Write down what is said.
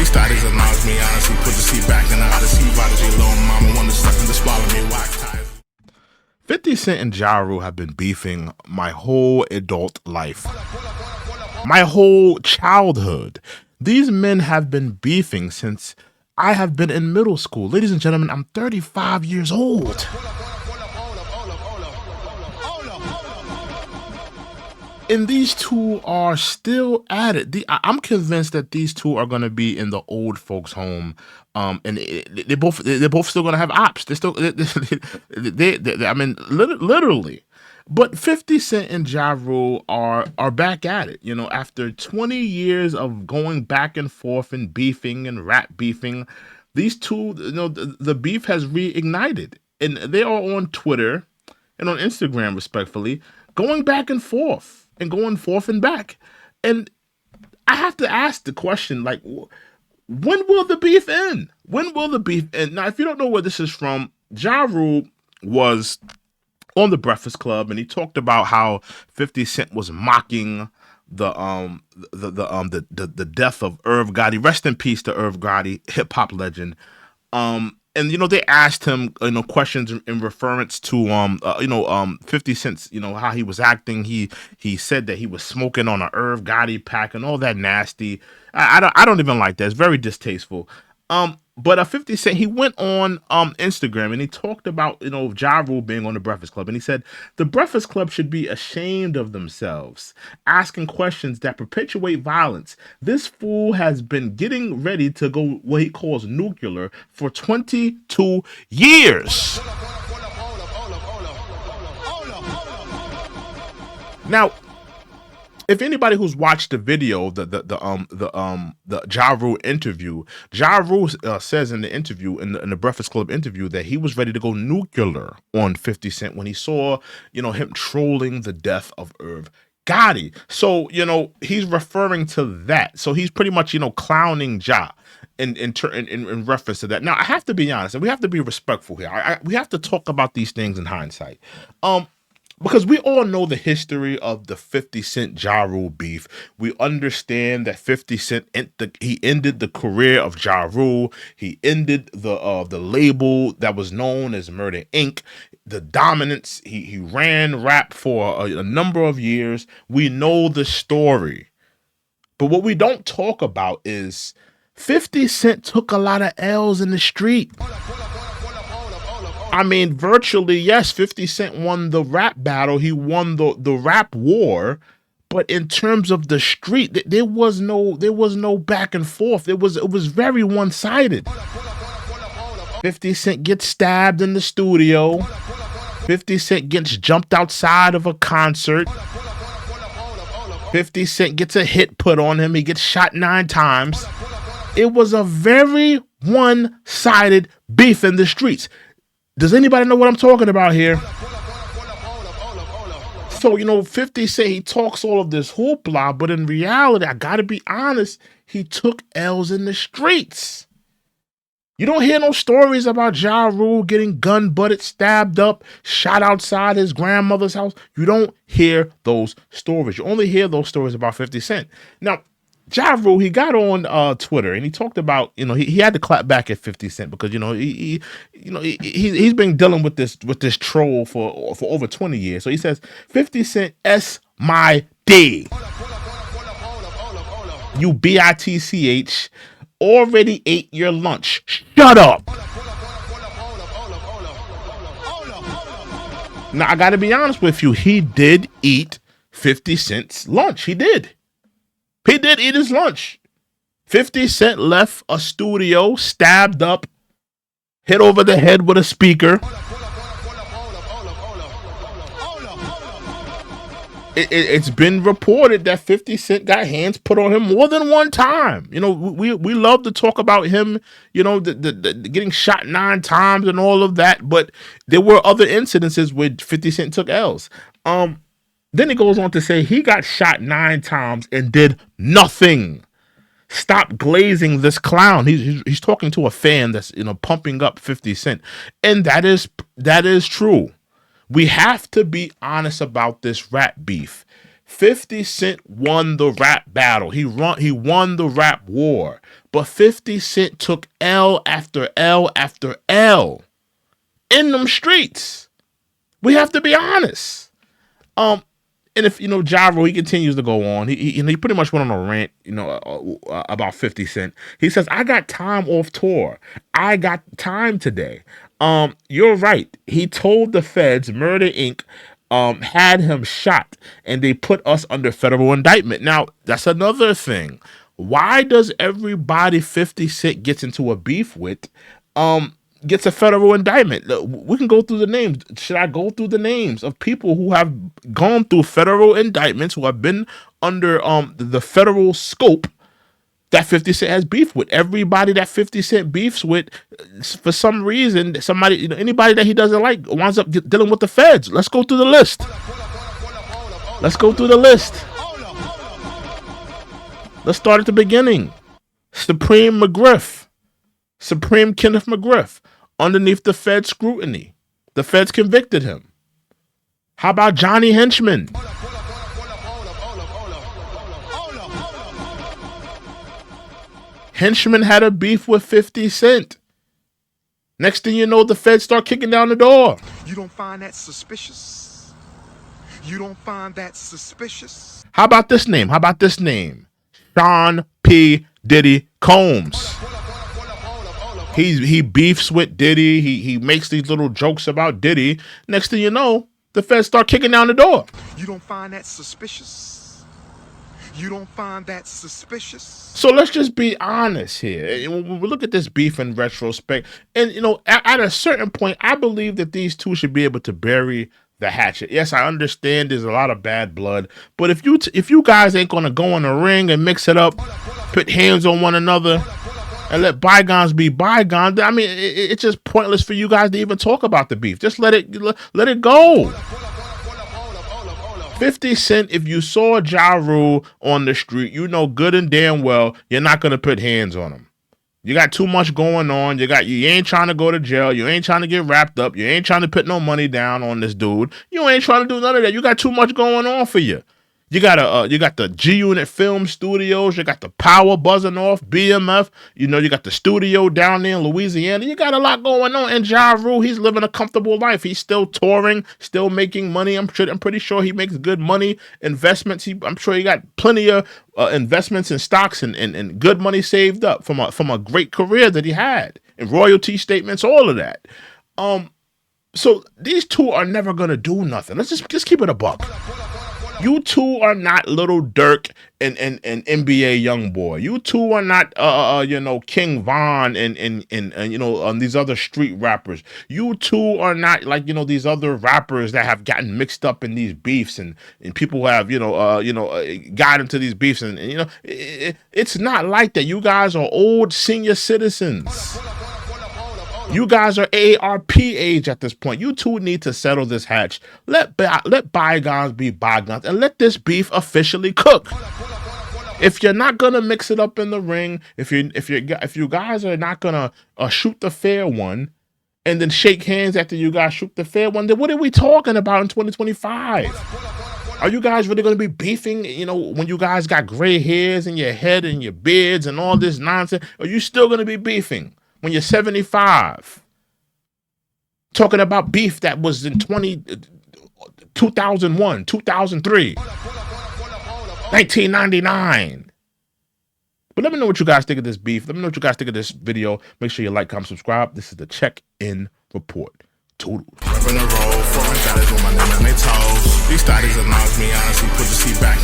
Status acknowledge me, honestly. Put the seat back in the odyssey. Prodigy, little mama wanna suck and just swallow me. Whack ties. 50 Cent and Ja Rule have been beefing my whole adult life, my whole childhood. These men have been beefing since I have been in middle school. Ladies and gentlemen, I'm 35 years old. And these two are still at it. I'm convinced that these two are going to be in the old folks' home, and they're both still going to have ops. They're still, I mean, literally. But 50 Cent and Ja Rule are back at it. You know, after 20 years of going back and forth and beefing and rap beefing, these two, you know, the beef has reignited, and they are on Twitter and on Instagram, respectfully, going back and forth. And going forth and back. And I have to ask the question, like, when will the beef end? When will the beef end? Now, if you don't know where this is from, Ja Rule was on the Breakfast Club, and he talked about how 50 Cent was mocking the death of Irv Gotti. Rest in peace to Irv Gotti, hip hop legend. And, you know, they asked him, you know, questions in reference to, 50 Cent's, you know, how he was acting. He said that he was smoking on an Irv Gotti pack and all that nasty. I don't even like that. It's very distasteful. But 50 Cent, he went on Instagram and he talked about, you know, Ja Rule being on the Breakfast Club. And he said, the Breakfast Club should be ashamed of themselves, asking questions that perpetuate violence. This fool has been getting ready to go what he calls nuclear for 22 years. Now, if anybody who's watched the video, the Ja Rule interview, Ja Rule says in the interview, in the Breakfast Club interview, that he was ready to go nuclear on 50 Cent when he saw, you know, him trolling the death of Irv Gotti. So, you know, he's referring to that. So he's pretty much, you know, clowning Ja in reference to that. Now, I have to be honest, and we have to be respectful here. We have to talk about these things in hindsight. Because we all know the history of the 50 Cent Ja Rule beef. We understand that 50 Cent he ended the career of Ja Rule. He ended the label that was known as Murder Inc. The dominance. He ran rap for a number of years. We know the story. But what we don't talk about is 50 Cent took a lot of L's in the street. I mean, virtually, yes, 50 Cent won the rap battle. He won the rap war. But in terms of the street, there was no back and forth. It was very one-sided. 50 Cent gets stabbed in the studio. 50 Cent gets jumped outside of a concert. 50 Cent gets a hit put on him. He gets shot 9 times. It was a very one-sided beef in the streets. Does anybody know what I'm talking about here? So, you know, 50 Cent, he talks all of this hoopla, but in reality, I gotta be honest, he took L's in the streets. You don't hear no stories about Ja Rule getting gun-butted, stabbed up, shot outside his grandmother's house. You don't hear those stories. You only hear those stories about 50 Cent. Now, Ja Rule, he got on Twitter and he talked about, you know, he had to clap back at 50 Cent because, you know, he's been dealing with this troll for over 20 years. So he says, 50 Cent S my D. You bitch already ate your lunch. Shut up. Now I gotta be honest with you, he did eat 50 Cent's lunch. He did. He did eat his lunch. 50 Cent left a studio, stabbed up, hit over the head with a speaker. It's been reported that 50 Cent got hands put on him more than one time. You know, we love to talk about him, you know, the getting shot 9 times and all of that, but there were other incidences where 50 Cent took L's. Then he goes on to say he got shot 9 times and did nothing. Stop glazing this clown. He's talking to a fan that's, you know, pumping up 50 Cent. And that is true. We have to be honest about this rap beef. 50 Cent won the rap battle. He won the rap war. But 50 Cent took L after L after L in them streets. We have to be honest. And if Ja Rule, he continues to go on. He pretty much went on a rant, about 50 Cent. He says, "I got time off tour. I got time today." You're right. He told the feds Murder Inc. Had him shot, and they put us under federal indictment. Now, that's another thing. Why does everybody 50 Cent gets into a beef with gets a federal indictment? We can go through the names. Should I go through the names of people who have gone through federal indictments, who have been under the federal scope that 50 Cent has beef with? Everybody that 50 Cent beefs with, for some reason, somebody, anybody that he doesn't like winds up dealing with the feds. Let's go through the list. Let's go through the list. Let's start at the beginning. Supreme Kenneth McGriff, underneath the Fed scrutiny. The feds convicted him. How about Johnny Henchman? Henchman had a beef with 50 Cent. Next thing you know, the feds start kicking down the door. You don't find that suspicious? You don't find that suspicious? How about this name? Sean P. Diddy Combs. He beefs with Diddy. He makes these little jokes about Diddy. Next thing you know, the feds start kicking down the door. You don't find that suspicious? You don't find that suspicious? So let's just be honest here. When we look at this beef in retrospect, and at a certain point, I believe that these two should be able to bury the hatchet. Yes, I understand there's a lot of bad blood, but if you guys ain't gonna go in the ring and mix it up, put hands on one another, and let bygones be bygones, I mean, it's just pointless for you guys to even talk about the beef. Just let it go. 50 Cent, if you saw Ja Rule on the street, you know good and damn well you're not gonna put hands on him. You got too much going on. You ain't trying to go to jail. You ain't trying to get wrapped up. You ain't trying to put no money down on this dude. You ain't trying to do none of that. You got too much going on for you. You got the G Unit Film Studios. You got the power buzzing off, BMF. You got the studio down there in Louisiana. You got a lot going on. And Ja Rule, he's living a comfortable life. He's still touring, still making money. I'm pretty sure he makes good money. Investments. I'm sure he got plenty of investments in stocks and good money saved up from a great career that he had, and royalty statements, all of that. So these two are never gonna do nothing. Let's just keep it a buck. You two are not Little Dirk and NBA Youngboy. You two are not King Von and these other street rappers. You two are not like these other rappers that have gotten mixed up in these beefs and people have got into these beefs and it's not like that. You guys are old senior citizens. You guys are AARP age at this point. You two need to settle this hatch. Let bygones be bygones and let this beef officially cook. If you're not gonna mix it up in the ring, if you guys are not gonna shoot the fair one, and then shake hands after you guys shoot the fair one, then what are we talking about in 2025? Are you guys really gonna be beefing? When you guys got gray hairs in your head and your beards and all this nonsense, are you still gonna be beefing? When you're 75, talking about beef that was in 2001, 2003, 1999. But let me know what you guys think of this beef. Let me know what you guys think of this video. Make sure you like, comment, subscribe. This is the Check-In Report. Toodles. Repping the road, foreign status with my name on their toes. These status alarms me, honestly, put the seat back.